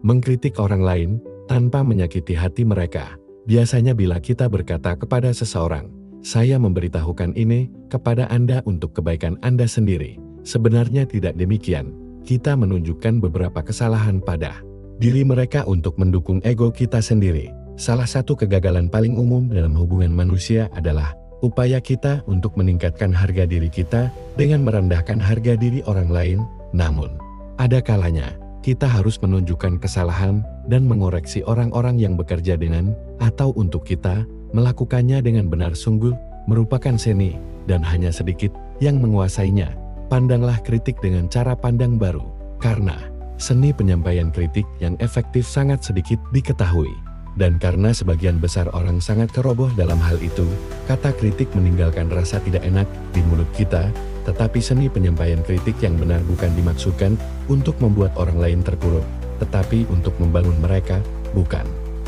Mengkritik orang lain tanpa menyakiti hati mereka. Biasanya bila kita berkata kepada seseorang, "Saya memberitahukan ini kepada Anda untuk kebaikan Anda sendiri." Sebenarnya tidak demikian. Kita menunjukkan beberapa kesalahan pada diri mereka untuk mendukung ego kita sendiri. Salah satu kegagalan paling umum dalam hubungan manusia adalah upaya kita untuk meningkatkan harga diri kita dengan merendahkan harga diri orang lain. Namun, ada kalanya kita harus menunjukkan kesalahan dan mengoreksi orang-orang yang bekerja dengan atau untuk kita. Melakukannya dengan benar sungguh merupakan seni dan hanya sedikit yang menguasainya. Pandanglah kritik dengan cara pandang baru, karena seni penyampaian kritik yang efektif sangat sedikit diketahui. Dan karena sebagian besar orang sangat ceroboh dalam hal itu, kata kritik meninggalkan rasa tidak enak di mulut kita. Tetapi seni penyampaian kritik yang benar bukan dimaksudkan untuk membuat orang lain terpuruk, tetapi untuk membangun mereka, bukan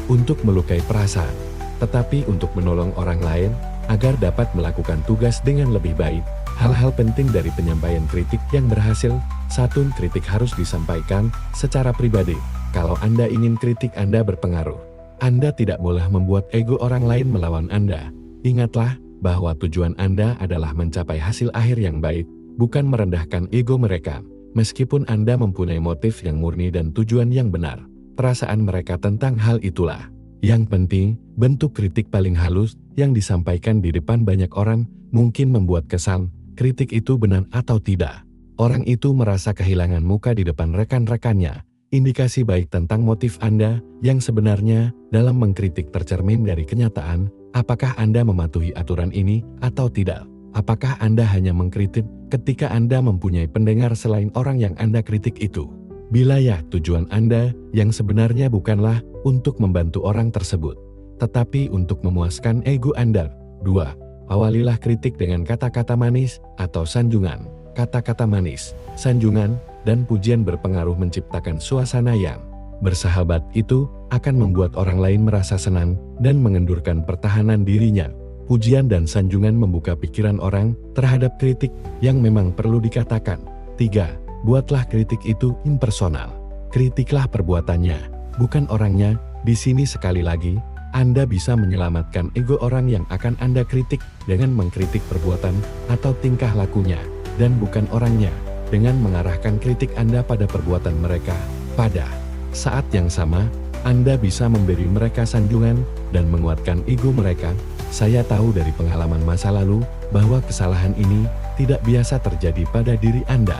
untuk melukai perasaan, tetapi untuk menolong orang lain agar dapat melakukan tugas dengan lebih baik. Hal-hal penting dari penyampaian kritik yang berhasil. 1. Kritik harus disampaikan secara pribadi. Kalau Anda ingin kritik Anda berpengaruh, Anda tidak boleh membuat ego orang lain melawan Anda. Ingatlah bahwa tujuan Anda adalah mencapai hasil akhir yang baik, bukan merendahkan ego mereka. Meskipun Anda mempunyai motif yang murni dan tujuan yang benar, perasaan mereka tentang hal itulah yang penting. Bentuk kritik paling halus yang disampaikan di depan banyak orang mungkin membuat kesan kritik itu benar atau tidak. Orang itu merasa kehilangan muka di depan rekan-rekannya. Indikasi baik tentang motif Anda yang sebenarnya dalam mengkritik tercermin dari kenyataan. Apakah Anda mematuhi aturan ini atau tidak? Apakah Anda hanya mengkritik ketika Anda mempunyai pendengar selain orang yang Anda kritik itu? Bila ya, tujuan Anda yang sebenarnya bukanlah untuk membantu orang tersebut, tetapi untuk memuaskan ego Anda. 2. Awalilah kritik dengan kata-kata manis atau sanjungan. Kata-kata manis, sanjungan, dan pujian berpengaruh menciptakan suasana yang bersahabat. Itu akan membuat orang lain merasa senang dan mengendurkan pertahanan dirinya. Pujian dan sanjungan membuka pikiran orang terhadap kritik yang memang perlu dikatakan. 3. Buatlah kritik itu impersonal. Kritiklah perbuatannya, bukan orangnya. Di sini sekali lagi, Anda bisa menyelamatkan ego orang yang akan Anda kritik dengan mengkritik perbuatan atau tingkah lakunya, dan bukan orangnya, dengan mengarahkan kritik Anda pada perbuatan mereka. Pada saat yang sama, Anda bisa memberi mereka sanjungan dan menguatkan ego mereka. Saya tahu dari pengalaman masa lalu bahwa kesalahan ini tidak biasa terjadi pada diri Anda.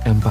4.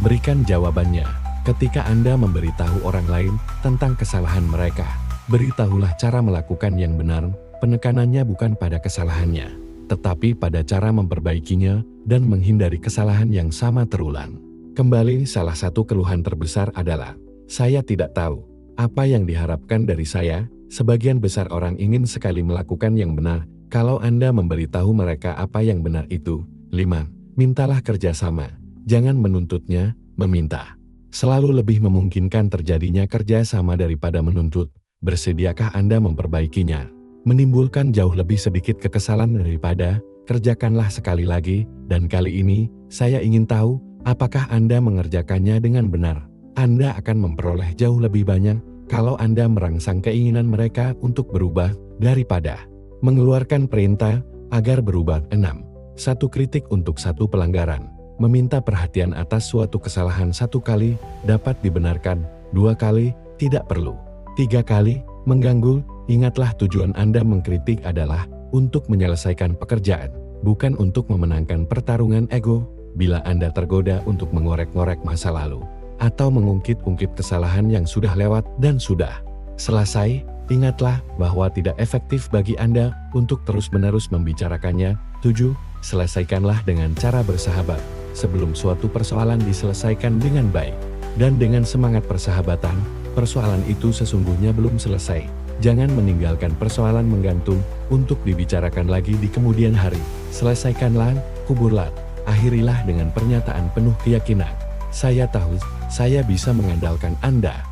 Berikan jawabannya. Ketika Anda memberitahu orang lain tentang kesalahan mereka, beritahulah cara melakukan yang benar. Penekanannya bukan pada kesalahannya, tetapi pada cara memperbaikinya dan menghindari kesalahan yang sama terulang. Kembali, salah satu keluhan terbesar adalah, "Saya tidak tahu apa yang diharapkan dari saya." Sebagian besar orang ingin sekali melakukan yang benar. Kalau Anda memberitahu mereka apa yang benar itu. 5. Mintalah kerjasama. Jangan menuntutnya, meminta. Selalu lebih memungkinkan terjadinya kerjasama daripada menuntut. Bersediakah Anda memperbaikinya? Menimbulkan jauh lebih sedikit kekesalan daripada kerjakanlah sekali lagi, dan kali ini saya ingin tahu apakah Anda mengerjakannya dengan benar. Anda akan memperoleh jauh lebih banyak kalau Anda merangsang keinginan mereka untuk berubah daripada mengeluarkan perintah agar berubah. 6. Satu kritik untuk satu pelanggaran. Meminta perhatian atas suatu kesalahan 1 kali dapat dibenarkan, 2 kali tidak perlu, 3 kali mengganggu. Ingatlah, tujuan Anda mengkritik adalah untuk menyelesaikan pekerjaan, bukan untuk memenangkan pertarungan ego. Bila Anda tergoda untuk mengorek-ngorek masa lalu atau mengungkit-ungkit kesalahan yang sudah lewat dan sudah selesai, ingatlah bahwa tidak efektif bagi Anda untuk terus-menerus membicarakannya. 7. Selesaikanlah dengan cara bersahabat. Sebelum suatu persoalan diselesaikan dengan baik dan dengan semangat persahabatan, persoalan itu sesungguhnya belum selesai. Jangan meninggalkan persoalan menggantung untuk dibicarakan lagi di kemudian hari. Selesaikanlah, kuburlah, akhirilah dengan pernyataan penuh keyakinan, "Saya tahu, saya bisa mengandalkan Anda."